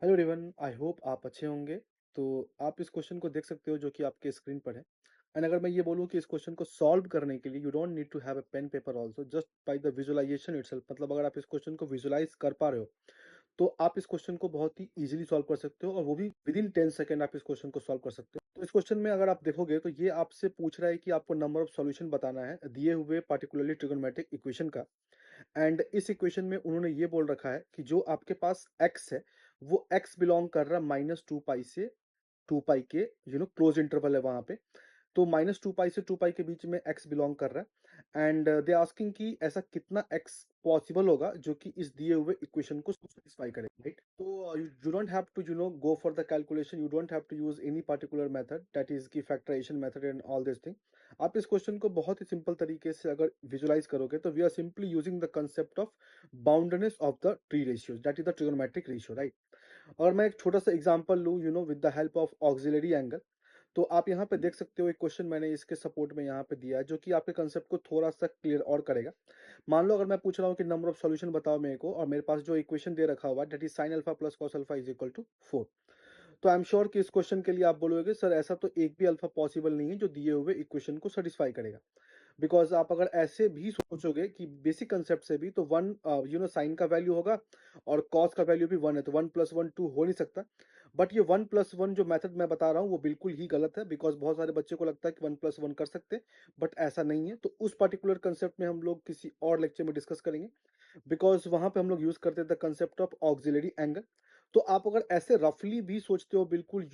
Hello everyone, I hope आप अच्छे होंगे। तो आप इस क्वेश्चन को देख सकते हो जो कि आपके स्क्रीन पर है। एंड अगर मैं ये बोलूँ कि इस क्वेश्चन को सॉल्व करने के लिए you don't need to have a pen paper also, just by the visualization itself. मतलब अगर आप इस क्वेश्चन को विजुअलाइज कर पा रहे हो तो आप इस क्वेश्चन को बहुत ही इजीली सॉल्व कर सकते हो, और वो भी विद इन 10 सेकंड आप इस क्वेश्चन को सॉल्व कर सकते हो। तो इस क्वेश्चन में अगर आप देखोगे तो ये आपसे पूछ रहा है कि आपको नंबर ऑफ सॉल्यूशन बताना है दिए हुए पार्टिकुलरली ट्रिगोनोमेट्रिक इक्वेशन का। एंड इस इक्वेशन में उन्होंने ये बोल रखा है कि जो आपके पास x है वो x बिलोंग कर रहा है -2 पाई से 2 पाई के क्लोज इंटरवल है वहां पे। तो -2 पाई से 2 पाई के बीच में x बिलोंग कर रहा है। एंड दे आस्किंग कि ऐसा कितना x पॉसिबल होगा जो कि इस दिए हुए इक्वेशन को सेटिस्फाई करे, राइट? तो you do not have to go for the calculation, you don't have to use any particular method, that is key factorization method and all this thing. आप इस क्वेश्चन को बहुत ही सिंपल तरीके से अगर विजुलाइज करोगे तो we are simply using the concept of boundedness of the trig ratios, that is the trigonometric ratio, right? और मैं एक छोटा सा एग्जांपल लूं with the help of auxiliary angle. तो आप यहाँ पे देख सकते हो एक क्वेश्चन मैंने इसके सपोर्ट में यहाँ पे दिया है जो कि आपके कंसेप्ट को थोड़ा सा क्लियर और करेगा। मान लो अगर मैं पूछ रहा हूँ कि नंबर ऑफ सॉल्यूशन बताओ मेरे को, और मेरे पास जो इक्वेशन दे रखा हुआ है that is sin alpha plus cos alpha is equal to 4। तो आई एम श्योर कि इस क्वेश्चन के लिए आप बोलोगे सर ऐसा तो एक भी अल्फा पॉसिबल नहीं है जो दिए हुए इक्वेशन को सेटिस्फाई करेगा। बिकॉज आप अगर ऐसे भी सोचोगे कि बेसिक कंसेप्ट से भी तो वन साइन का वैल्यू होगा और कॉस का वैल्यू भी 1 है, तो 1 + 1 2 हो नहीं सकता। बट ये 1 + 1 जो मेथड मैं बता रहा हूँ वो बिल्कुल ही गलत है, बिकॉज बहुत सारे बच्चे को लगता है कि 1 + 1 कर सकते हैं, बट ऐसा नहीं है। तो उस पर्टिकुलर कंसेप्ट में हम लोग किसी और लेक्चर में डिस्कस करेंगे, बिकॉज वहां पे हम लोग यूज करते हैं the concept of auxiliary angle. तो आप अगर ऐसे रफली भी सोचते हो बिल्कुल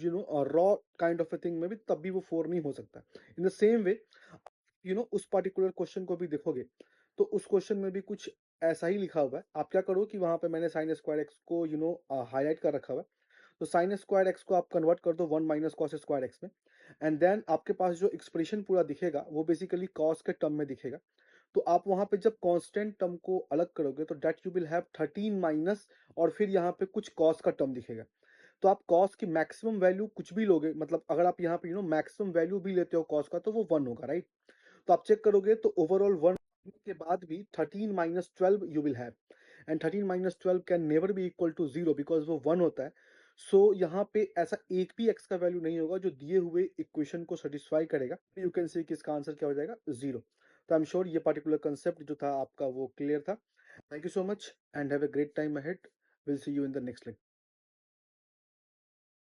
raw kind of a thing में भी, तब भी वो 4 नहीं हो सकता। इन द सेम वे उस पर्टिकुलर क्वेश्चन को भी देखोगे तो उस क्वेश्चन में भी कुछ ऐसा ही लिखा हुआ है। आप क्या करो कि वहां पे मैंने साइन स्क्वायर एक्स को हाईलाइट कर रखा हुआ है। तो साइन स्क्वायर एक्स को आप कन्वर्ट कर दो 1 - cos स्क्वायर एक्स में, एंड देन आपके पास जो एक्सप्रेशन पूरा दिखेगा वो बेसिकली कॉस के टर्म में दिखेगा। तो आप वहां पे जब कांस्टेंट टर्म को अलग करोगे तो then you will have 13 minus, और फिर यहाँ पे कुछ कॉस का टर्म दिखेगा। तो आप कॉस की मैक्सिमम वैल्यू कुछ भी लोगे, मतलब अगर आप यहाँ पे मैक्सिमम वैल्यू भी लेते हो कॉस का तो वो 1 होगा, राइट? तो आप चेक करोगे तो ओवरऑल 1 के बाद भी 13 - 12 you will have, and 13 - 12 can never be equal to 0 because वो 1 होता है। सो यहाँ पे ऐसा एक भी x का वैल्यू नहीं होगा जो दिए हुए इक्वेशन को सेटिस्फाई करेगा। यू कैन सी कि इसका आंसर क्या हो जाएगा, 0। तो आई एम श्योर ये पर्टिकुलर कंसेप्ट जो था आपका वो क्लियर था। Thank you so much and have a great time ahead. Will see you in the next lecture.